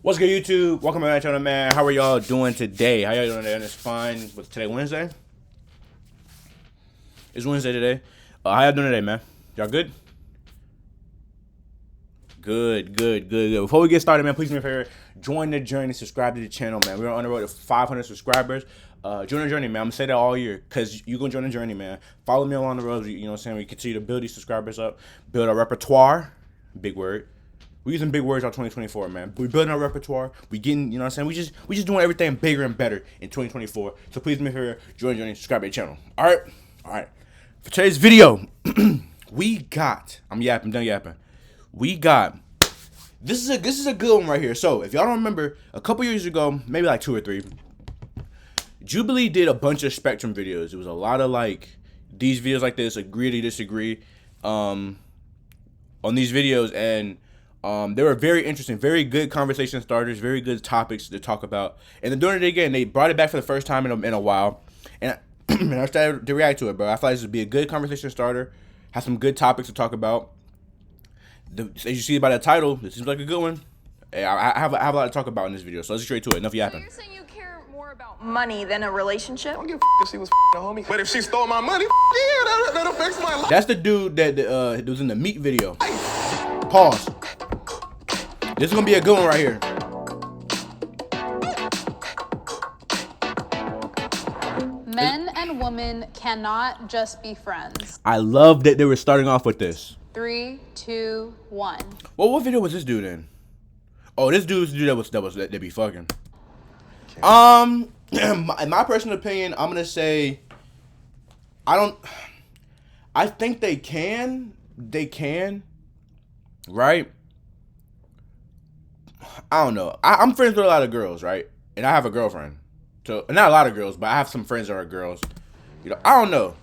What's good, YouTube? Welcome back to my channel, man. How are y'all doing today? How y'all doing today? It's fine. What's today, Wednesday? It's Wednesday today. How y'all doing today, man? Y'all good? Good. Before we get started, man, please do me a favor. Join the journey. Subscribe to the channel, man. We're on the road to 500 subscribers. Join the journey, man. I'm going to say that all year because you're going to join the journey, man. Follow me along the road. You know what I'm saying? We continue to build these subscribers up. Build our repertoire. Big word. We're using big words on 2024, man. We're building our repertoire. We getting, you know what I'm saying? We just doing everything bigger and better in 2024. So please make sure join the journey, subscribe to the channel. All right. For today's video, we got. I'm done yapping. We got. This is a good one right here. So if y'all don't remember, a couple years ago, maybe like 2 or 3, Jubilee did a bunch of Spectrum videos. It was a lot of like these videos like this, agree to disagree, on these videos, and they were very interesting, very good conversation starters, very good topics to talk about. And then doing it again, they brought it back for the first time in a while, and I started to react to it, bro. I feel like this would be a good conversation starter, have some good topics to talk about. As you see by the title, this seems like a good one. I have a lot to talk about in this video, so let's get straight to it. Enough yapping. So you're saying you care more about money than a relationship? I don't give a if she was a homie. But if she stole my money, yeah, that affects my life. That's the dude that was in the Meat video. Pause. This is gonna be a good one right here. Men and women cannot just be friends. I love that they were starting off with this. 3, 2, 1. Well, what video was this dude in? Oh, this dude was the dude that be fucking. In my personal opinion, I'm gonna say I think they can, right? I don't know. I'm friends with a lot of girls, right? And I have a girlfriend. So not a lot of girls, but I have some friends that are girls. You know, I don't know.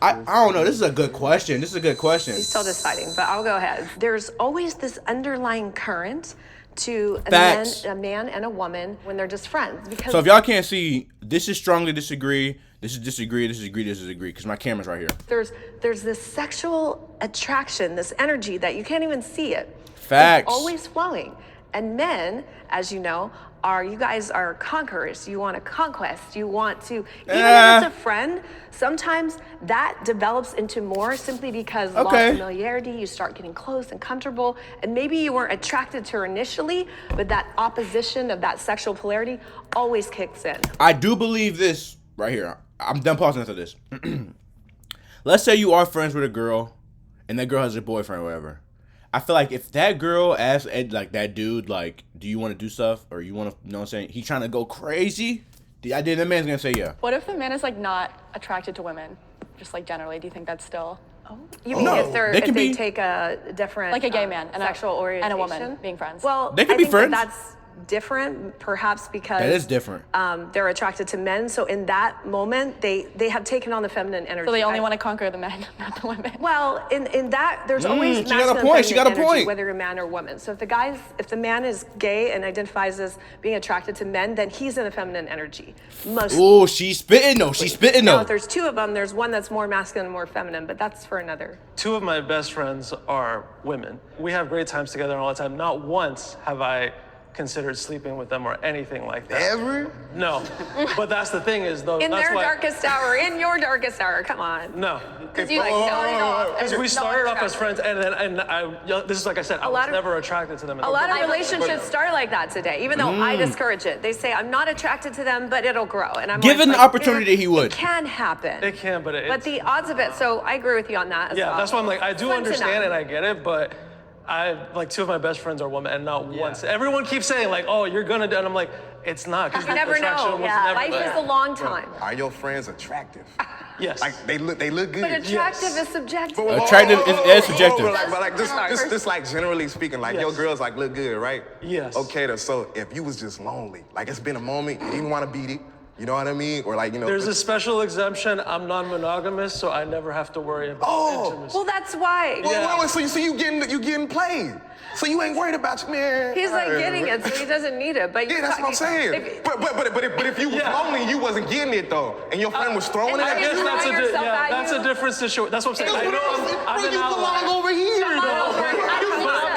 I don't know. This is a good question. He's still deciding, but I'll go ahead. There's always this underlying current to a man and a woman when they're just friends. Because so if y'all can't see, this is strongly disagree. This is disagree. This is agree. This is agree. Because my camera's right here. There's this sexual attraction, this energy that you can't even see it. Facts. It's always flowing. And men, as you know, you guys are conquerors. You want a conquest. You want to, even if it's a friend, sometimes that develops into more simply because of familiarity. You start getting close and comfortable, and maybe you weren't attracted to her initially, but that opposition of that sexual polarity always kicks in. I do believe this right here. I'm done pausing after this. Let's say you are friends with a girl, and that girl has a boyfriend or whatever. I feel like if that girl asks like that dude, like, do you want to do stuff, or you want to, you know what I'm saying, he trying to go crazy, the man's gonna say yeah. What if the man is like not attracted to women, just like generally? Do you think that's still? You mean if they take a different, like a gay man and sexual orientation and a woman being friends? Well, they could be friends. That's different, perhaps because that is different. They're attracted to men, so in that moment they have taken on the feminine energy. So they only want to conquer the men, not the women. Well, in that there's always she got a point. She got a point. Whether you're a man or woman. So if the man is gay and identifies as being attracted to men, then he's in the feminine energy. Oh, she's spitting though. She's spitting though. Now, if there's 2 of them, there's one that's more masculine and more feminine, but that's for another. 2 of my best friends are women. We have great times together all the time. Not once have I considered sleeping with them or anything like that. Ever? No. But that's the thing is though. In their darkest hour, in your darkest hour, come on. No. Because you like started off. Because we started off as friends, and this is like I said, I was never attracted to them. A lot of relationships start like that today, even though I discourage it. They say, I'm not attracted to them, but it'll grow. And I'm given the opportunity, he would. It can happen. It can, but the odds of it, so I agree with you on that as well. Yeah, that's why I'm like, I do understand and I get it, but like 2 of my best friends are women, and not once. Everyone keeps saying like, "Oh, you're gonna do," and I'm like, "It's not." You never know. Yeah, life is a long time. Are your friends attractive? Yes. Like they look good. But attractive is subjective. Attractive is subjective. But like just like generally speaking, like your girls like look good, right? Yes. Okay, so if you was just lonely, like it's been a moment, you didn't want to beat it. You know what I mean? Or like, you know. There's a special exemption. I'm non-monogamous, so I never have to worry about intimacy. Well, that's why. Well, so you getting played. So you ain't worried about your man. He's like getting it, so he doesn't need it. But yeah, that's what I'm saying. But if you was lonely, you wasn't getting it though, and your friend was throwing it I at guess you. that's a different situation. That's what I'm saying. I know you belong over here.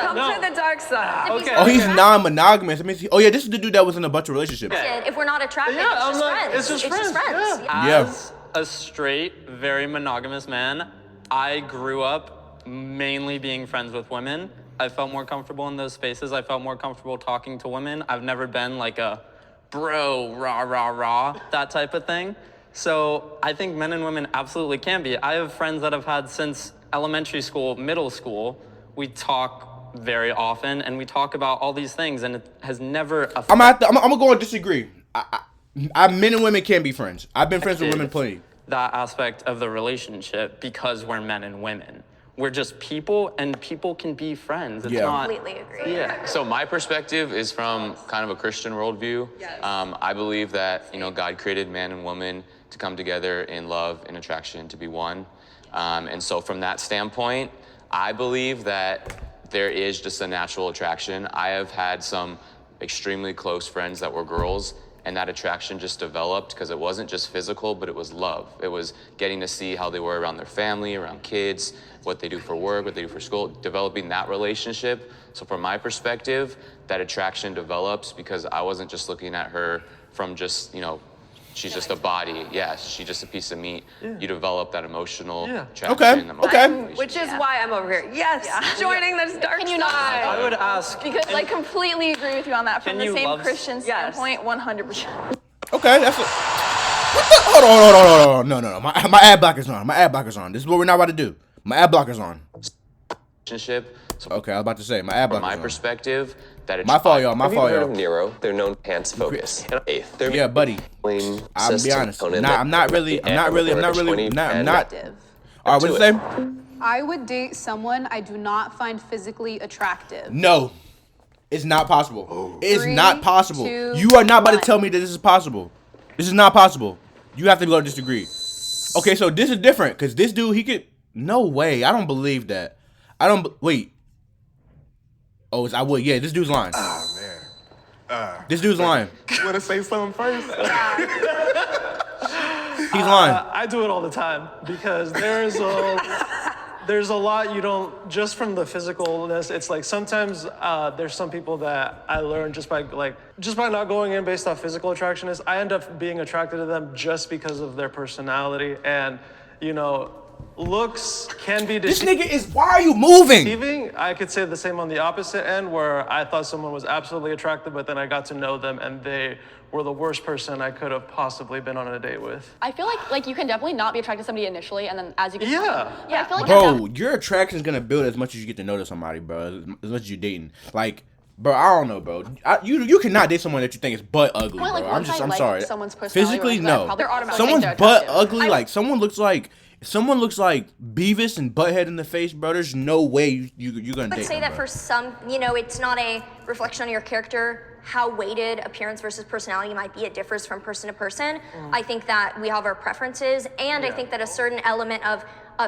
Come to the dark dark side. Okay. Oh, he's non-monogamous. I mean, oh yeah, this is the dude that was in a bunch of relationships. If we're not attracted, Yeah, it's I'm just not- friends. it's just friends, yeah. Yeah. As a straight, very monogamous man, I grew up mainly being friends with women. I felt more comfortable in those spaces. I felt more comfortable talking to women. I've never been like a bro, rah, rah, rah, that type of thing. So I think men and women absolutely can be. I have friends that I've had since elementary school, middle school. We talk very often and we talk about all these things, and it has never I'm gonna go and disagree. Men and women can be friends. I've been friends with women plenty. that aspect of the relationship because we're men and women. We're just people, and people can be friends. It's Yeah. not. Completely agree. Yeah. So my perspective is from kind of a Christian worldview. Yes. I believe that God created man and woman to come together in love and attraction to be one. And so from that standpoint, I believe that there is just a natural attraction. I have had some extremely close friends that were girls, and that attraction just developed because it wasn't just physical, but it was love. It was getting to see how they were around their family, around kids, what they do for work, what they do for school, developing that relationship. So from my perspective, that attraction develops because I wasn't just looking at her from just, she's just a body. Yeah, she's just a piece of meat. Yeah. You develop that emotional Yeah. attraction. Okay. Which is why I'm over here. Yes, joining this dark Can you not? side. I would ask. Because I completely agree with you on that. From Can the you same love- Christian Yes. standpoint, 100%. Okay, that's it. What the? Hold on. No. My ad blocker's on. My ad blocker's on. This is what we're not about to do. My ad blocker's on. Relationship. So Okay, I was about to say, my ad from blocker's my on. perspective, that My fault, y'all. My Have you fault, heard of y'all. Nero? They're known pants focus. Eighth. They're Yeah, buddy. main I'll be system honest. component Nah, that- I'm not really. and we're gonna 20 All and right, what to you it. say? I would date someone I do not find physically attractive. No, it's not possible. It's 3, not possible. 2, You are not about to 1. tell me that this is possible. This is not possible. You have to go disagree. Okay, so this is different because this dude, he could. No way. I don't believe that. Wait. Oh, I would. Yeah, this dude's lying. Oh man. This dude's lying. You wanna say something first? He's lying. I do it all the time because there's a lot you don't, just from the physicalness. It's like sometimes there's some people that I learn just by not going in based off physical attraction is I end up being attracted to them just because of their personality, and looks can be This nigga is. Why are you moving? deceiving. I could say the same on the opposite end, where I thought someone was absolutely attractive, but then I got to know them and they were the worst person I could have possibly been on a date with. I feel like you can definitely not be attracted to somebody initially, and then as you get to know Yeah. them. Yeah, I feel like Bro, your attraction is gonna build as much as you get to know somebody, bro. As much as you're dating, like, bro, I don't know, bro. You cannot date someone that you think is butt ugly, Well, like, bro. once I I'm like sorry. someone's personality Physically, or whatever, no. I probably automatically Someone's think they're butt attractive. ugly, like someone looks like Beavis and Butthead in the face, bro. There's no way you're gonna I date would say them, that bro. for some, it's not a reflection on your character, how weighted appearance versus personality might be. It differs from person to person. I think that we have our preferences, and I think that a certain element of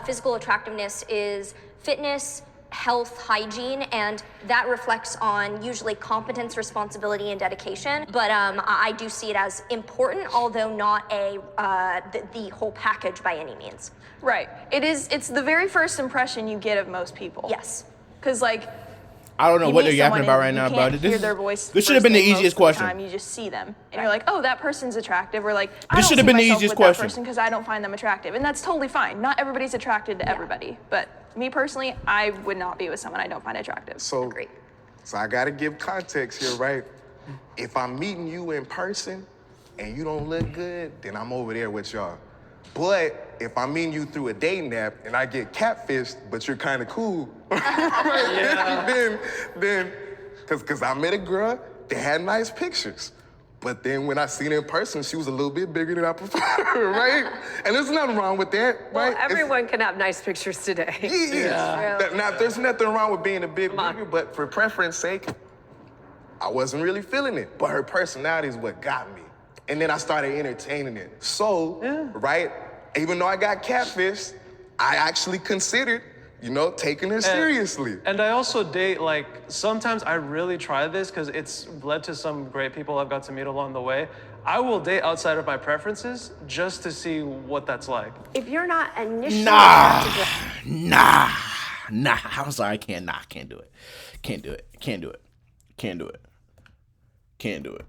physical attractiveness is fitness, health, hygiene, and that reflects on usually competence, responsibility, and dedication. But I do see it as important, although not the whole package by any means. Right. It's the very first impression you get of most people. Yes. Because I don't know you what they're meet yapping someone about and right you now, can't bro. hear their voice This should have been the easiest question. You just see them, and you're like, oh, that person's attractive. Or like, I This don't should have see been the myself easiest with question. that person because I don't find them attractive, and that's totally fine. Not everybody's attracted to everybody, but me personally, I would not be with someone I don't find attractive. So, Great. so I gotta give context here, right? If I'm meeting you in person and you don't look good, then I'm over there with y'all. But if I'm meeting you through a dating app and I get catfished, but you're kind of cool, then, cause I met a girl that had nice pictures. But then when I seen her in person, she was a little bit bigger than I prefer, right? And there's nothing wrong with that, right? Well, everyone can have nice pictures today. Now, there's nothing wrong with being a bit bigger, but for preference sake, I wasn't really feeling it. But her personality is what got me. And then I started entertaining it. So, right, even though I got catfished, I actually considered, taking her seriously. And I also date, sometimes I really try this because it's led to some great people I've got to meet along the way. I will date outside of my preferences just to see what that's like. If you're not initially Nah. attracted to Nah. I'm sorry, I can't. Nah, can't do it. Can't do it. Can't do it. Can't do it. Can't do it.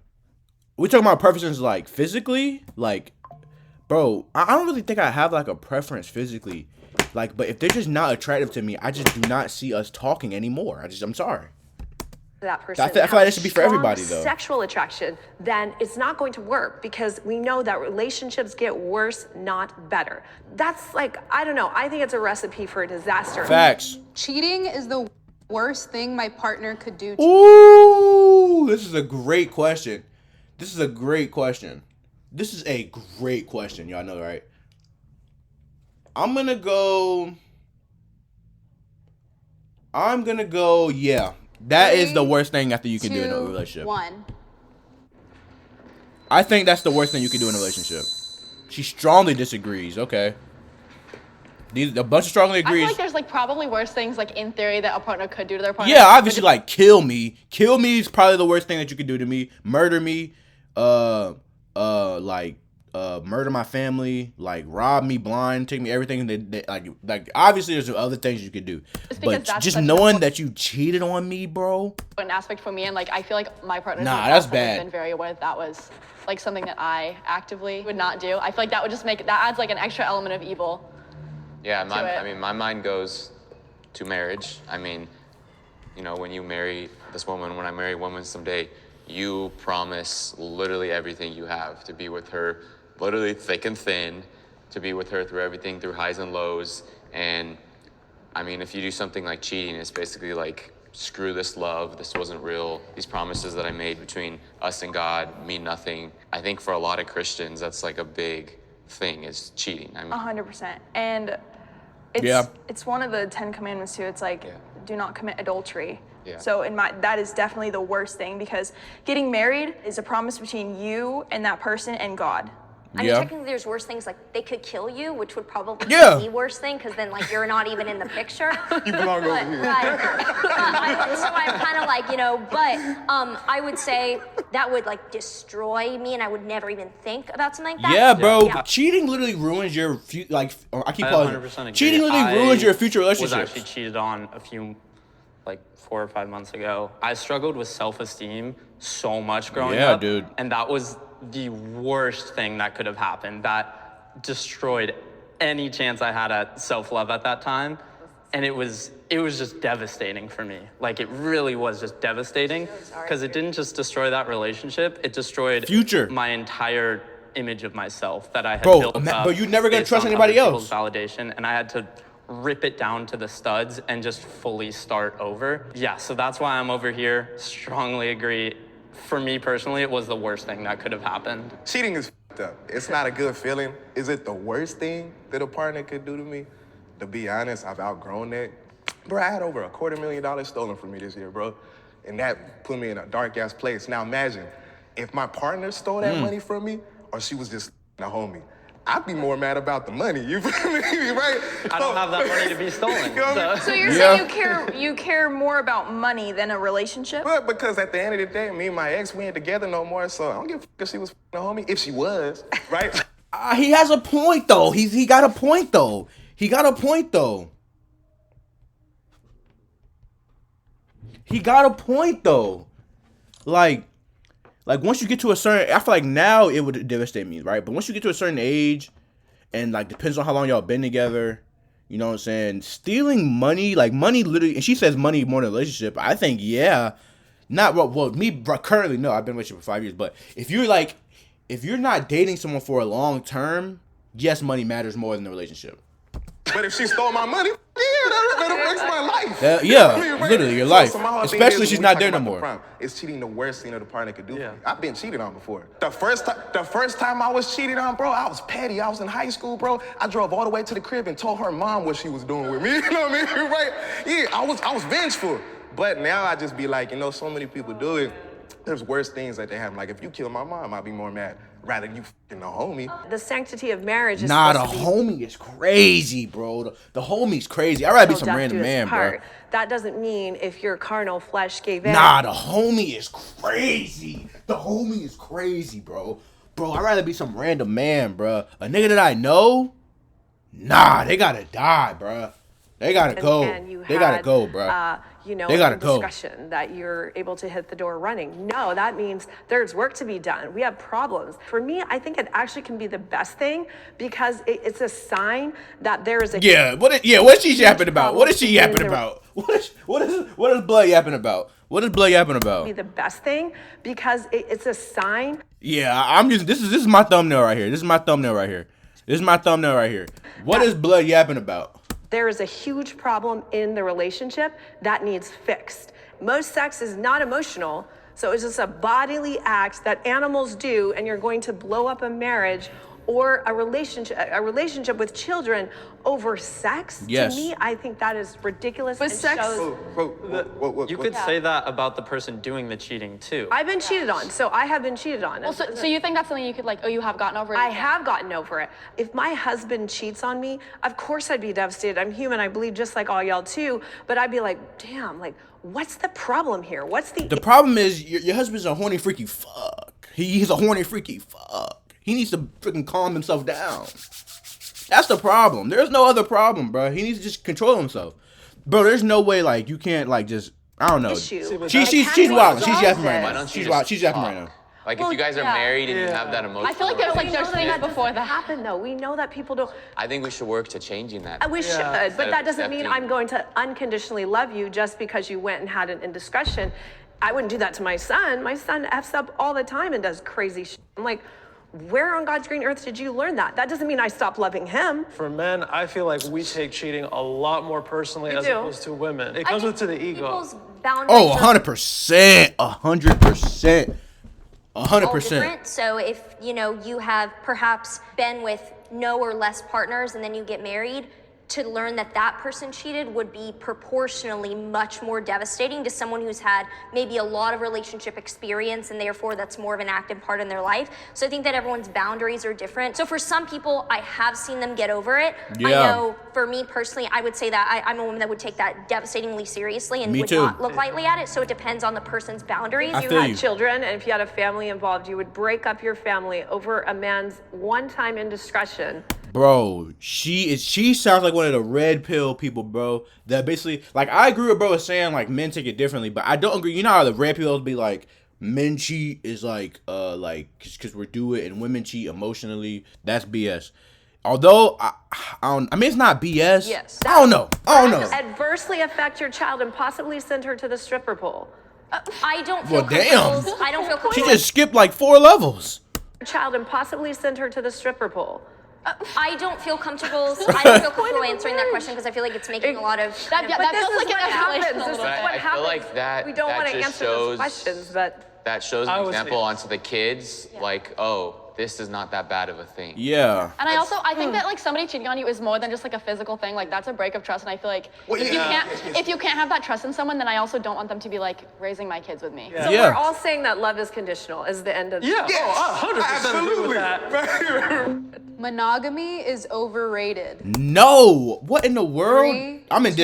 We talking about preferences like physically, like, bro. I don't really think I have like a preference physically, like, but if they're just not attractive to me, I just do not see us talking anymore. I'm sorry. That person I feel like that should be for strong everybody, though. Sexual attraction, then it's not going to work because we know that relationships get worse, not better. That's like, I don't know. I think it's a recipe for a disaster. Facts. Cheating is the worst thing my partner could do to Ooh, this is a great question. This is a great question. This is a great question. Y'all know, right? I'm gonna go, yeah. That is the worst thing I think you can do in a relationship. 1. I think that's the worst thing you can do in a relationship. She strongly disagrees. Okay. A bunch of strongly I agrees. feel like there's like probably worse things like in theory that a partner could do to their partner. Yeah, obviously, like kill me. Kill me is probably the worst thing that you could do to me. Murder me. Murder my family. Like rob me, blind, take me everything. Like obviously, there's other things you could do. But just knowing that you cheated on me, bro. An aspect for me, and like I feel like my partner. That's bad. Been very aware that was like something that I actively would not do. I feel like that would just that adds like an extra element of evil. Yeah, my mind goes to marriage. I mean, you know, when you marry this woman, when I marry a woman someday, you promise literally everything you have to be with her, literally thick and thin, to be with her through everything, through highs and lows. And I mean, if you do something like cheating, it's basically like, screw this love, this wasn't real. These promises that I made between us and God mean nothing. I think for a lot of Christians, that's like a big thing, is cheating. I mean, 100%. And it's one of the 10 commandments too. It's like, do not commit adultery. Yeah. So that is definitely the worst thing, because getting married is a promise between you and that person and God. I mean, technically, there's worse things, like they could kill you, which would probably be the worst thing, because then, like, you're not even in the picture. You belong over here. So I'm kind of like, you know, but I would say that would, like, destroy me, and I would never even think about something like that. Yeah, bro. Yeah. Cheating literally ruins your future. Like, I keep calling it. Cheating literally ruins your future relationship. I was actually cheated on a few, like 4 or 5 months ago. I struggled with self-esteem so much growing up. Yeah, dude. And that was the worst thing that could have happened. That destroyed any chance I had at self-love at that time. And it was just devastating for me. Like, it really was just devastating, because it didn't just destroy that relationship, it destroyed my entire image of myself that I had built up. But you're never gonna trust anybody else. Validation, and I had to rip it down to the studs and just fully start over. Yeah, so that's why I'm over here. Strongly agree. For me personally, it was the worst thing that could have happened. Cheating is f***ed up. It's not a good feeling. Is it the worst thing that a partner could do to me? To be honest, I've outgrown that. Bro, I had over $250,000 stolen from me this year, bro. And that put me in a dark-ass place. Now imagine, if my partner stole that money from me, or she was just a homie, I'd be more mad about the money, you feel me, right? I don't have that money to be stolen. So you're saying you care more about money than a relationship? But because at the end of the day, me and my ex, we ain't together no more, so I don't give a f*** if she was a homie. If she was, right? He has a point, though. He got a point, though. He got a point, though. Like once you get to a certain, I feel like now it would devastate me, right? But once you get to a certain age, and like depends on how long y'all been together, you know what I'm saying? Stealing money, like money literally, and she says money more than a relationship. I think, yeah. Not well, me currently, no, I've been with you for 5 years. But if you're not dating someone for a long term, yes, money matters more than the relationship. But if she stole my money, that'll fix my life. Literally your life. Especially if she's not there no more. Is cheating the worst thing that a partner could do for me? I've been cheated on before. The first time I was cheated on, bro, I was petty. I was in high school, bro. I drove all the way to the crib and told her mom what she was doing with me. You know what I mean? Right? Yeah, I was vengeful. But now I just be like, you know, so many people do it. There's worse things that they have. Like, if you kill my mom, I'd be more mad. Rather than you f***ing the homie. The sanctity of marriage is homie is crazy, bro. The homie's crazy. I'd rather be some random man, bro. That doesn't mean if your carnal flesh gave in. The homie is crazy. The homie is crazy, bro. Bro, I'd rather be some random man, bro. A nigga that I know, they gotta die, bro. They gotta go. And you They gotta had, go, bro. You know, They gotta a go. discussion that you're able to hit the door running. No, that means there's work to be done. We have problems. For me, I think it actually can be the best thing because it's a sign that there is a What's she yapping about? What is she yapping about? What is blood yapping about? What is blood yapping about? Be the best thing because it's a sign. Yeah, I'm just this is my thumbnail right here. This is my thumbnail right here. What is blood yapping about? There is a huge problem in the relationship that needs fixed. Most sex is not emotional, so it's just a bodily act that animals do, and you're going to blow up a marriage or a relationship with children over sex. Yes. To me, I think that is ridiculous. But and sex- shows- You could say that about the person doing the cheating too. I've been cheated on, so I have been cheated on. Well, so you think that's something you could like, you have gotten over it? I have gotten over it. If my husband cheats on me, of course I'd be devastated. I'm human, I bleed just like all y'all too, but I'd be like, damn, like, what's the problem here? What's The problem is your husband's a horny freaky fuck. He's a horny freaky fuck. He needs to freaking calm himself down. That's the problem. There's no other problem, bro. He needs to just control himself. Bro, there's no way like you can't like just I don't know. She's wild. She's yapping right Why now. don't you She's wild. just She's yapping talk? right now. Like if you guys are married and you have that emotional I feel like there's things before that happen though. We know that people don't. I think we should work to changing that. We should, but that doesn't mean I'm going to unconditionally love you just because you went and had an indiscretion. I wouldn't do that to my son. My son F's up all the time and does crazy shit. I'm like, where on God's green earth did you learn that? That doesn't mean I stopped loving him. For men, I feel like we take cheating a lot more personally as opposed to women. It comes to the ego. People's boundaries Oh, are 100%. 100%. 100%. different. So if you have perhaps been with no or less partners and then you get married, to learn that that person cheated would be proportionally much more devastating to someone who's had maybe a lot of relationship experience and therefore that's more of an active part in their life. So I think that everyone's boundaries are different. So for some people, I have seen them get over it. Yeah. I know for me personally, I would say that I'm a woman that would take that devastatingly seriously and Me would too. not look lightly at it. So it depends on the person's boundaries. I If you feel had you. children and if you had a family involved, you would break up your family over a man's one-time indiscretion. Bro, she sounds like one of the red pill people, bro. That basically, like, I agree with bro is saying like men take it differently, but I don't agree. You know how the red pills be like men cheat is like because we're do it and women cheat emotionally. That's BS. Although I mean it's not BS. Yes. I don't know. Adversely affect your child and possibly send her to the stripper pole. I don't feel Well, damn. comfortable. I don't feel She comfortable. just skipped like 4 levels. Your child and possibly send her to the stripper pole. I don't feel comfortable. I don't feel comfortable answering that question because I feel like it's making a lot of. that But this feels is like what an happens. escalation a This is little But bit. what I happens. feel like that We don't that want to just answer those shows questions, but that shows I an would say example yes. onto the kids. Like, oh, this is not that bad of a thing. Yeah. And I think that like somebody cheating on you is more than just like a physical thing. Like that's a break of trust. And I feel like if you can't have that trust in someone, then I also don't want them to be like raising my kids with me. so Yeah. we're all saying that love is conditional is the end of the I 100% agree with that. Monogamy is overrated. No. What in the world? 3, I'm in 2,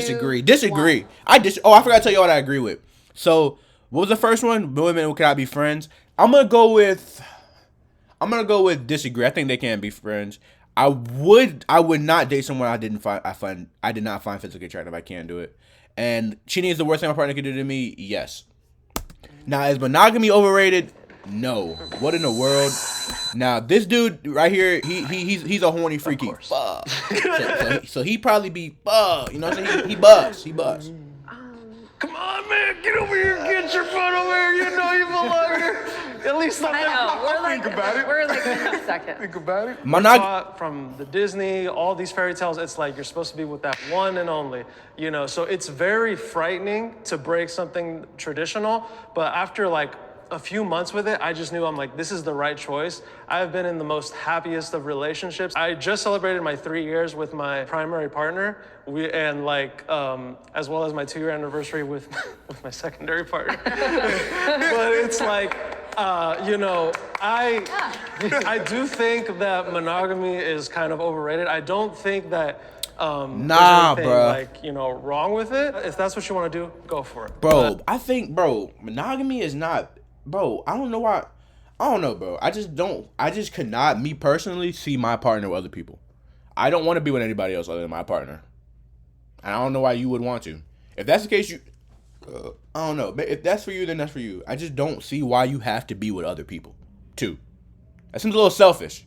disagree. 1. I forgot to tell you what I agree with. So, what was the first one? Women who cannot be friends. I'm gonna go with disagree. I think they can be friends. I would not date someone I did not find physically attractive. I can't do it. And cheating is the worst thing my partner could do to me. Yes. Now, is monogamy overrated? No. What in the world? Now, this dude right here, he's a horny freaky. Fuck. So he probably be you know what I'm saying? He buzz. Come on, man, get over here, get your butt over here. You know you belong here. At least not that. We're like in a second. Think about it. Taught from the Disney, all these fairy tales, it's like you're supposed to be with that one and only, so it's very frightening to break something traditional, but after like a few months with it, I just knew I'm like, this is the right choice. I've been in the most happiest of relationships. I just celebrated my 3 years with my primary partner, as well as my 2-year anniversary with my secondary partner. But it's like, I do think that monogamy is kind of overrated. I don't think that Nah, there's anything wrong with it. If that's what you want to do, go for it. Bro, I think, monogamy is not, bro, I don't know why. I don't know, bro. I just could not, me personally, see my partner with other people. I don't want to be with anybody else other than my partner. And I don't know why you would want to. If that's the case, I don't know. But if that's for you, then that's for you. I just don't see why you have to be with other people, too. That seems a little selfish.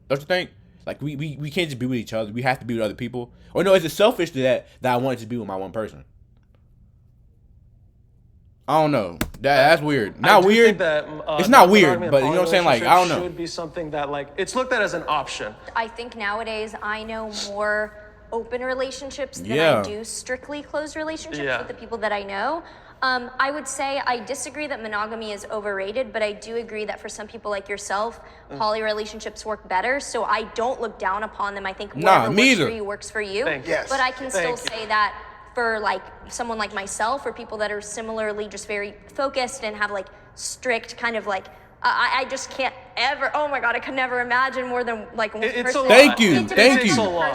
Don't you think? Like, we can't just be with each other. We have to be with other people. Or no, is it selfish that I wanted to be with my one person? I don't know. That's weird. Not weird. That, it's not weird, but you know what I'm saying? Like, I don't know. Should be something that, like, it's looked at as an option. I think nowadays I know more open relationships than I do strictly closed relationships with the people that I know. I would say I disagree that monogamy is overrated, but I do agree that for some people like yourself, poly relationships work better. So I don't look down upon them. I think whatever works for you works for you. But I can still say that for like someone like myself or people that are similarly just very focused and have like strict kind of like I just can't ever. Oh my God, I could never imagine more than like one person. Thank you.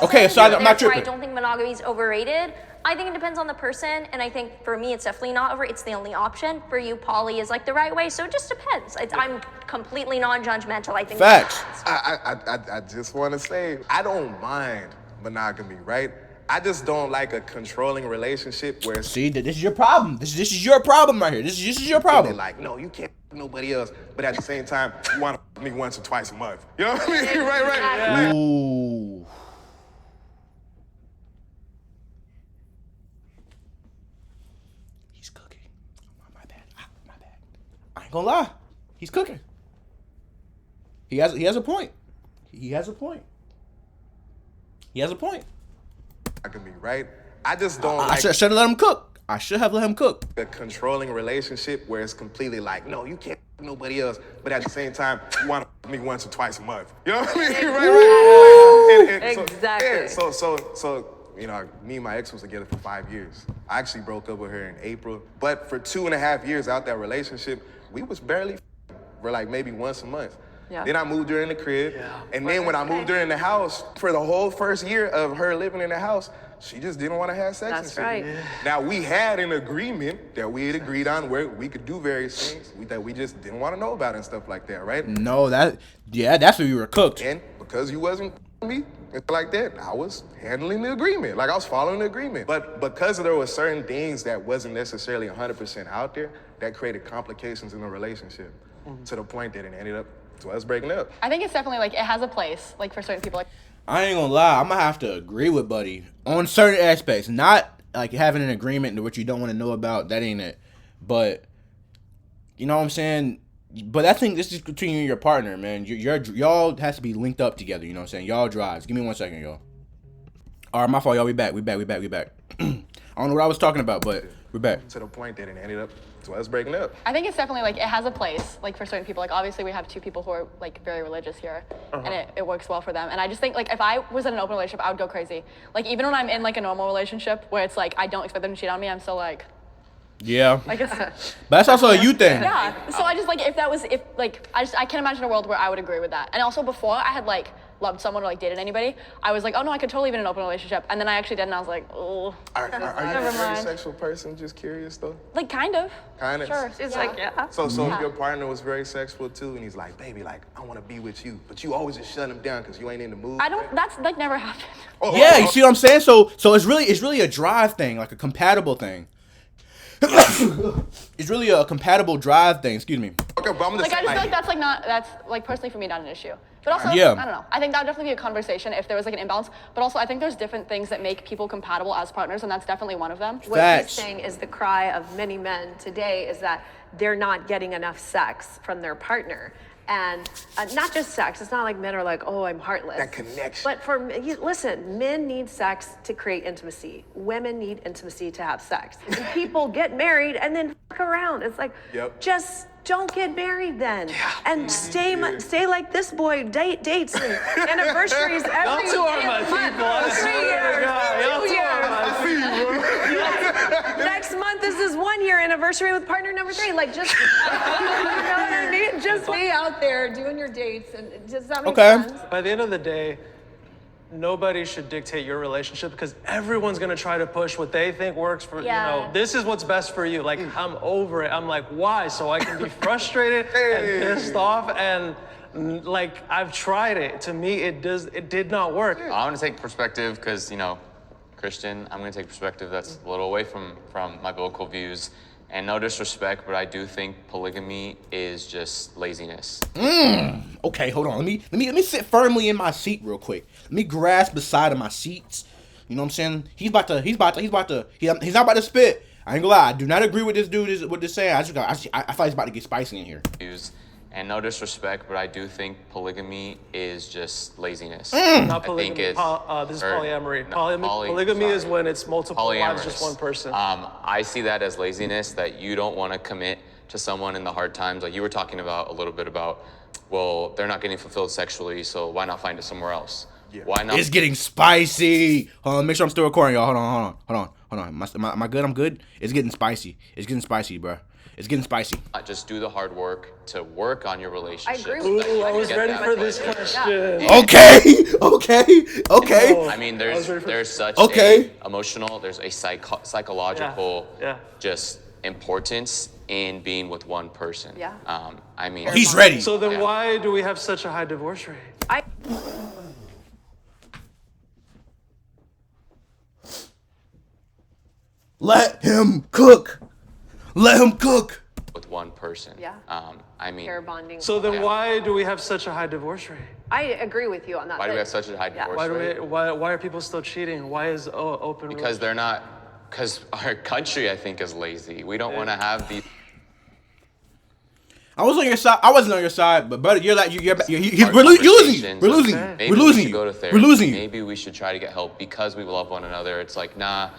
Okay, so I'm not tripping. I don't think monogamy is overrated. I think it depends on the person, and I think for me, it's definitely not over. It's the only option. For you, poly is like the right way, so it just depends. I'm completely non-judgmental. I think. Facts. I just want to say I don't mind monogamy, right? I just don't like a controlling relationship where. See, this is your problem. This is your problem right here. This is your problem. Like, no, you can't nobody else, but at the same time, you want to me once or twice a month. You know what I mean? Right. Yeah. Ooh. He's cooking. My bad. I ain't gonna lie. He's cooking. He has a point. He has a point. I can be right. I just don't. I should have let him cook. I should have let him cook. A controlling relationship where it's completely like, no, you can't nobody else, but at the same time, you want to me once or twice a month. You know what I mean? Right. Exactly. So, you know, me and my ex was together for 5 years. I actually broke up with her in April, but for 2.5 years out that relationship, we was barely for like maybe once a month. Yeah. Then I moved her in the crib, and then when I moved her in the house, for the whole first year of her living in the house, she just didn't want to have sex. That's right. Yeah. Now, we had an agreement that we had agreed on where we could do various things that we just didn't want to know about and stuff like that, right? No, that's where you were cooked. And because you wasn't me, it's like that, I was handling the agreement. Like, I was following the agreement. But because there were certain things that wasn't necessarily 100% out there, that created complications in the relationship to the point that it ended up to us breaking up. I think it's definitely, like, it has a place, like, for certain people. Like, I ain't gonna lie, I'm gonna have to agree with Buddy on certain aspects. Not like having an agreement to what you don't want to know about, that ain't it. But you know what I'm saying? But I think this is between you and your partner, man. Y'all has to be linked up together, you know what I'm saying? Y'all drives. Give me 1 second, y'all. Alright, my fault, y'all. We back. I don't know what I was talking about, but we're back. To the point that it ended up to us breaking up. I think it's definitely, like, it has a place, like, for certain people. Like, obviously, we have 2 people who are, like, very religious here, and it works well for them. And I just think, like, if I was in an open relationship, I would go crazy. Like, even when I'm in, like, a normal relationship where it's, like, I don't expect them to cheat on me, I'm still, like... Yeah. Like, it's... But that's also a you thing. Yeah. So I just, like, I can't imagine a world where I would agree with that. And also, before I had, like, loved someone or, like, dated anybody, I was like, oh, no, I could totally be in an open relationship. And then I actually did, and I was like, oh. Are you a very sexual person? Just curious, though? Like, kind of. Kind of? Sure. It's like, yeah. So if your partner was very sexual, too, and he's like, baby, like, I want to be with you, but you always just shut him down because you ain't in the mood? That's, like, never happened. Yeah, you see what I'm saying? So it's really a drive thing, like a compatible thing. It's really a compatible drive thing. Excuse me. Okay, but I'm like, I just feel like that's like personally for me not an issue. But also, yeah. I don't know. I think that would definitely be a conversation if there was like an imbalance. But also, I think there's different things that make people compatible as partners, and that's definitely one of them. What he's saying is the cry of many men today is that they're not getting enough sex from their partner. And not just sex. It's not like men are like, oh, I'm heartless. That connection. But listen, men need sex to create intimacy. Women need intimacy to have sex. And people get married and then fuck around. It's like, just don't get married then. Yeah. And stay like this boy, dates and anniversaries every Y'all two are my people. I swear to God. Y'all two are my people. Next month is his 1-year anniversary with partner number 3. Like, just, you know what I mean? Just be out there doing your dates, and does that make sense? By the end of the day, nobody should dictate your relationship because everyone's gonna try to push what they think works for, you know, this is what's best for you. Like, I'm over it. I'm like, why? So I can be frustrated and pissed off, and like, I've tried it. To me, it did not work. I want to take perspective because, you know, Christian, I'm gonna take a perspective that's a little away from my biblical views. And no disrespect, but I do think polygamy is just laziness. Okay, hold on. Let me sit firmly in my seat real quick. Let me grasp the side of my seats. You know what I'm saying? He's not about to spit. I ain't gonna lie. I do not agree with this dude. What this saying? I feel like he's about to get spicy in here. And no disrespect, but I do think polygamy is just laziness. Not I polygamy. think This is polyamory. No, Polygamy is when it's multiple wives, just one person. I see that as laziness, that you don't want to commit to someone in the hard times. Like you were talking about a little bit about, well, they're not getting fulfilled sexually, so why not find it somewhere else? Yeah. Why not? It's getting spicy. Hold on, make sure I'm still recording, y'all. Hold on. Am I good? I'm good. It's getting spicy. It's getting spicy, bro. It's getting spicy. Just do the hard work to work on your relationship. I agree with Ooh, I was ready for this question. Okay. I mean, there's such Okay. a emotional, there's a psychological just importance in being with one person. Yeah. I mean, He's ready. So then why do we have such a high divorce rate? Let him cook. Let him cook. with one person. Yeah. I mean, Pair bonding. So then why do we have such a high divorce rate? I agree with you on that. why do we have such a high divorce Why do rate? why are people still cheating? Why is open? Because they're not. Because our country, I think, is lazy. We don't want to have these. I was on your side. I wasn't on your side, but brother, you're we're losing. We're losing. Maybe We're we losing. should go to therapy. We're losing. Maybe we should try to get help because we love one another. It's like, nah,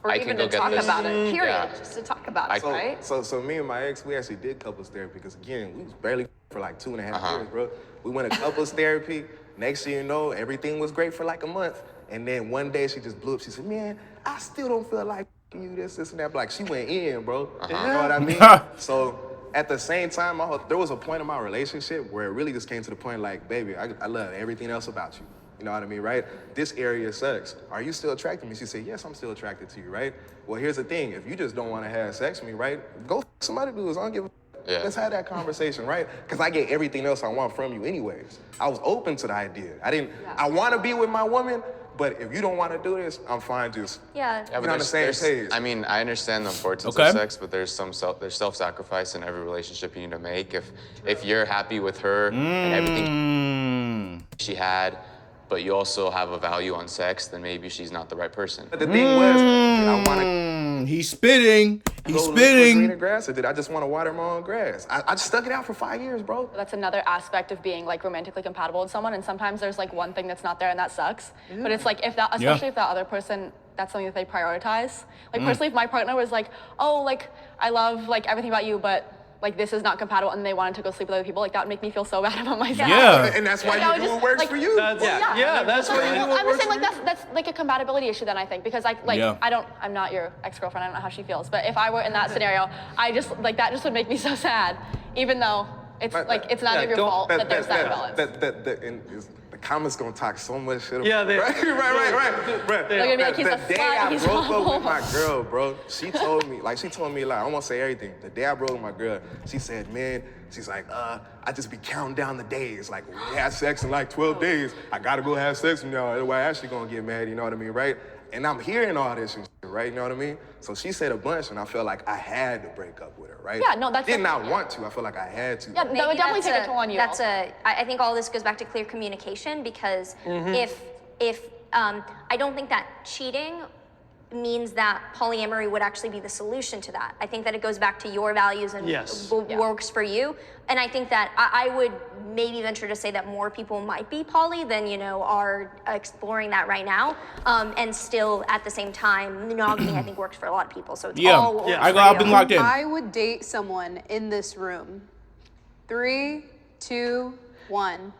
Or I even can go to get talk this. about it, period. Yeah. Just to talk about it, right? So me and my ex, we actually did couples therapy because again, we was barely for like 2.5 years, bro. We went to couples therapy. Next thing you know, everything was great for like a month. And then one day she just blew up. She said, man, I still don't feel like you, this, and that. Like she went in, bro. You know what I mean? So at the same time, there was a point in my relationship where it really just came to the point like, baby, I love everything else about you. You know what I mean, right? This area sucks. Are you still attracted to me? She said, yes, I'm still attracted to you, right? Well, here's the thing. If you just don't want to have sex with me, right? Go some other dudes. I don't give a Yeah. Let's have that conversation, right? Because I get everything else I want from you anyways. I was open to the idea. I want to be with my woman, but if you don't want to do this, I'm fine just Yeah. Yeah, being on the same page. I mean, I understand the importance Okay. of sex, but there's self-sacrifice in every relationship you need to make. If you're happy with her and everything she had, but you also have a value on sex, then maybe she's not the right person. But the thing was, I want to He's spitting. He's go look for spitting. greener grass, or did I just want to water my own grass? I just stuck it out for 5 years, bro. That's another aspect of being like romantically compatible with someone, and sometimes there's like one thing that's not there and that sucks. But it's like if that, especially if that other person, that's something that they prioritize. Like personally, if my partner was like, oh, like I love like everything about you, but like this is not compatible, and they wanted to go sleep with other people, like that would make me feel so bad about myself. Yeah. And that's why Like, I you would do what just, works like, for you. That's what you do. Well, I'm just saying like that's like a compatibility issue then I think, because like Yeah. I'm not your ex-girlfriend, I don't know how she feels, but if I were in that scenario, I just like that just would make me so sad, even though it's like it's not your fault that there's that imbalance. The comments gonna talk so much shit. Yeah, they- right. They're gonna be like, he's a The day slut, I he's broke up awful. with my girl, bro, she told me like I won't say everything. The day I broke with my girl, she said, man, she's like, I just be counting down the days. Like we had sex in like 12 days. I gotta go have sex with y'all. Otherwise, Ashley gonna get mad. You know what I mean, right? And I'm hearing all this and shit, right? You know what I mean? So she said a bunch, and I felt like I had to break up with her, right? Yeah, no, that's did not definitely- want to. I felt like I had to. Yeah, that would Maybe definitely that's take a toll on you. I think all this goes back to clear communication because if I don't think that cheating means that polyamory would actually be the solution to that. I think that it goes back to your values and Yes. what works for you. And I think that I would maybe venture to say that more people might be poly than, are exploring that right now. And still at the same time, monogamy I think works for a lot of people. So it's all I've been locked in. I would date someone in this room. 3, 2, 1.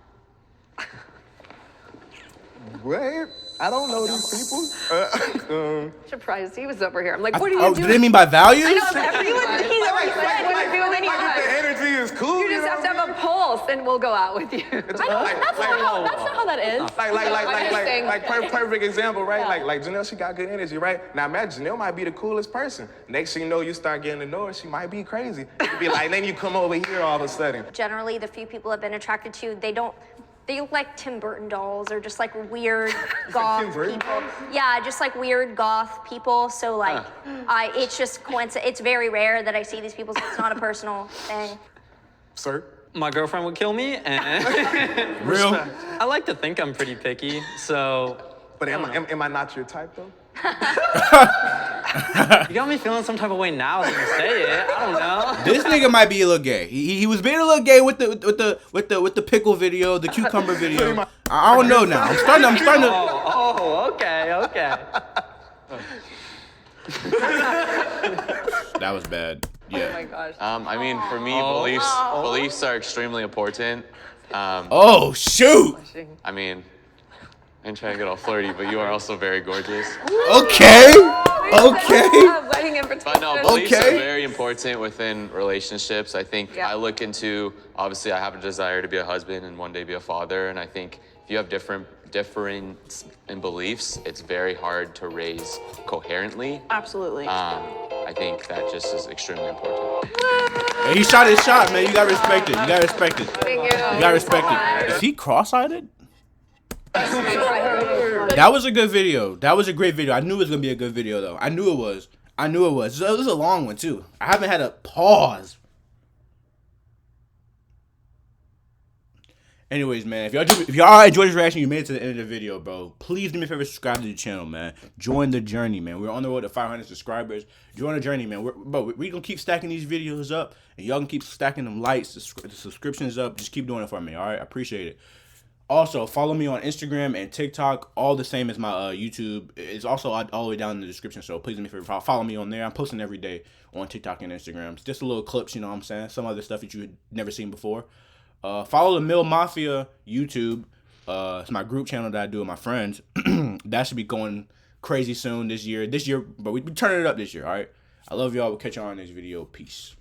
What? I don't know these people. Surprised he was over here. I'm like, what are you Do doing? they mean by values? I know, he's already said what to do anytime. The energy is cool. You just have to have a pulse, and we'll go out with you. That's not how that is. Perfect example, right? Like Janelle, she got good energy, right? Now imagine Janelle might be the coolest person. Next thing you know, you start getting to know her, she might be crazy. You'd be like, then you come over here all of a sudden. generally the few people I've been attracted to, they don't they look like Tim Burton dolls or just like weird goth people. Yeah, just like weird goth people. So like, it's just coincidence. It's very rare that I see these people. So it's not a personal thing. Sir? My girlfriend would kill me, and Real? I like to think I'm pretty picky, so. But am I not your type though? You got me feeling some type of way now that you say it. I don't know. This nigga might be a little gay. He was being a little gay with the pickle video, the cucumber video. I don't know now. I'm starting to. Oh, okay. That was bad. Yeah. Oh my gosh. I mean, for me, beliefs are extremely important. Oh shoot. I mean, I ain't trying to get all flirty, but you are also very gorgeous. Okay. Wedding invitation. But no, beliefs are very important within relationships. I think I look into, obviously I have a desire to be a husband and one day be a father, and I think if you have difference in beliefs, it's very hard to raise coherently. Absolutely. I think that just is extremely important. Hey, he shot his shot, man. You gotta respect it. You gotta respect it. Thank you. You gotta respect it. Is he cross-eyed? That was a good video. That was a great video. I knew it was gonna be a good video, though. I knew it was. It was a long one too. I haven't had a pause. Anyways, man, if y'all enjoyed this reaction, you made it to the end of the video, bro. Please do me a favor, subscribe to the channel, man. Join the journey, man. We're on the road to 500 subscribers. Join the journey, man. We gonna keep stacking these videos up, and y'all can keep stacking them likes, the subscriptions up. Just keep doing it for me, all right? I appreciate it. Also, follow me on Instagram and TikTok, all the same as my YouTube. It's also all the way down in the description, so please do me a favor, follow me on there. I'm posting every day on TikTok and Instagram. It's just a little clips, you know what I'm saying? Some other stuff that you had never seen before. Follow the Mill Mafia YouTube. It's my group channel that I do with my friends. That should be going crazy soon this year. But we turning it up this year, all right? I love y'all. We'll catch y'all on this video. Peace.